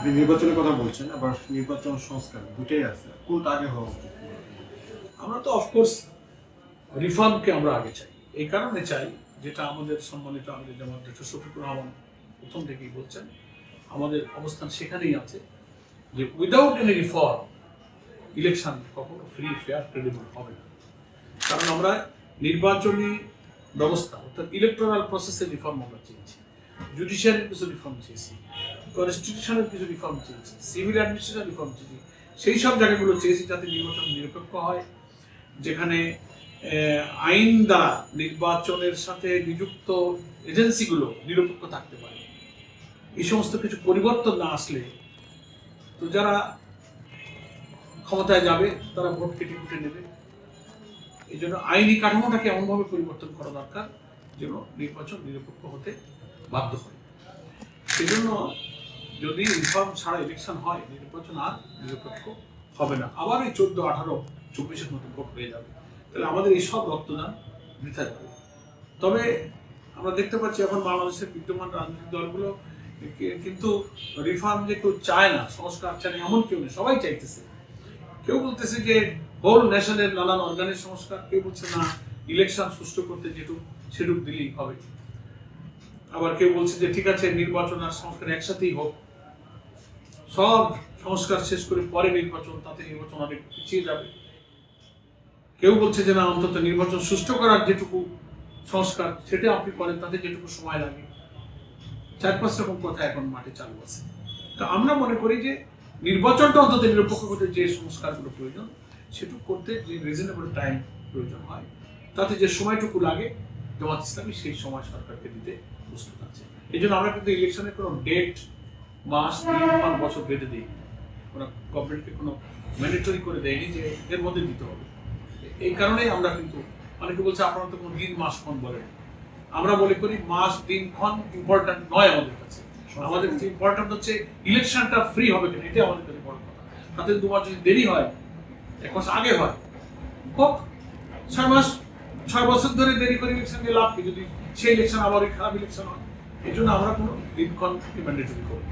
আপনি নির্বাচনের কথা বলছেন, আবার নির্বাচন সংস্কার দুটোই আছে, কোনটা আগে হওয়া উচিত? আমরা তো অফকোর্স রিফর্মকে আমরা আগে চাই। এই কারণে চাই, যেটা আমাদের সম্মানিত আমাদের যেমন ডক্টর শফিকুর রহমান প্রথম থেকেই বলছেন, আমাদের অবস্থান সেখানেই আছে যে উইদাউট এনি রিফর্ম ইলেকশন কখনো ফ্রি, ফেয়ার, ক্রেডিবল হবে না। কারণ আমরা নির্বাচনী ব্যবস্থা অর্থাৎ ইলেকট্রাল প্রসেসের রিফর্ম আমরা চেয়েছি, জুডিশিয়ারির কিছু রিফর্ম চেয়েছি, কনস্টিটিউশনের কিছু রিফর্ম চেয়েছি, সিভিল অ্যাডমিনিস্ট্রেশন রিফর্ম চেয়েছি। সেই সব জায়গাগুলো চেয়েছি যাতে নির্বাচন নিরপেক্ষ হয়, যেখানে আইন দ্বারা নির্বাচনের সাথে নিযুক্ত এজেন্সিগুলো নিরপেক্ষ থাকতে পারে। এই সমস্ত কিছু পরিবর্তন না আসলে তো যারা ক্ষমতায় যাবে তারা ভোট কেটে কুটে নেবে। এই জন্য আইনি কাঠামোটাকে এমনভাবে পরিবর্তন করা দরকার যেন নির্বাচন নিরপেক্ষ হতে বাধ্য হয়। সেই জন্য যদি রিফর্ম ছাড়া ইলেকশন হয়, নির্বাচন আর নিরপেক্ষ হবে না। আবার এই 14, 18, 24-এর মতো ভোট হয়ে যাবে। তাহলে আমাদের এই সব রক্তদান বৃথা যাবে। তবে আমরা দেখতে পাচ্ছি এখন বাংলাদেশের বিদ্যমান রাজনৈতিক দলগুলো কিন্তু রিফর্ম যে কেউ চায় না, সংস্কার চায় না এমন কেউ নেই, সবাই চাইতেছে। কেউ বলতেছে যে হোল ন্যাশনের নানান অর্গানের সংস্কার, কেউ বলছে না ইলেকশন সুষ্ঠু করতে সেটুক দিলেই হবে। আবার কেউ বলছে যে ঠিক আছে নির্বাচন আর সংস্কার একসাথেই হোক, সব সংস্কার শেষ করে পরে নির্বাচন, তাতে নির্বাচন অনেক পিছিয়ে যাবে। কেউ বলছে যে না অন্তত নির্বাচন সুষ্ঠু করার যেটুকু সংস্কার সেটা আপনি করেন, তাতে যেটুকু সময় লাগে। 4-5 রকম কথা এখন মাঠে চালু আছে। তো আমরা মনে করি যে নির্বাচনটা অন্তত নিরপেক্ষ করতে যে সংস্কারগুলো প্রয়োজন সেটুকু করতে যে রিজনেবল টাইম প্রয়োজন হয়, তাতে যে সময়টুকু লাগে জামাত ইসলামী সেই সময় সরকারকে দিতে প্রস্তুত আছে। এই জন্য আমরা কিন্তু ইলেকশনের কোনো ডেট, মাস, দিন, বছর বেঁধে দিই, কোনো গভর্নমেন্টকে কোনো ম্যান্ডেটরি করে দেয়নি যে এর মধ্যে দিতে হবে। এই কারণেই আমরা কিন্তু অনেকে বলছে আপনারা তো কোনো দিন, মাস, ক্ষণ বলেন। আমরা মনে করি মাস, দিন, ক্ষণ ইম্পর্টেন্ট নয় আমাদের কাছে। আমাদের কাছে ইম্পর্টেন্ট হচ্ছে ইলেকশনটা ফ্রি হবে কিনা, এটাই আমাদের কাছে বড় কথা। তাতে 2 মাস যদি দেরি হয়, 1 মাস আগে হয় হোক, 6 মাস, 6 বছর ধরে দেরি করে ইলেকশন দিয়ে লাভ কি যদি সেই ইলেকশন আবার খারাপ ইলেকশন হয়। এই জন্য আমরা কোনো দিনক্ষণ ম্যান্ডেটরি করি।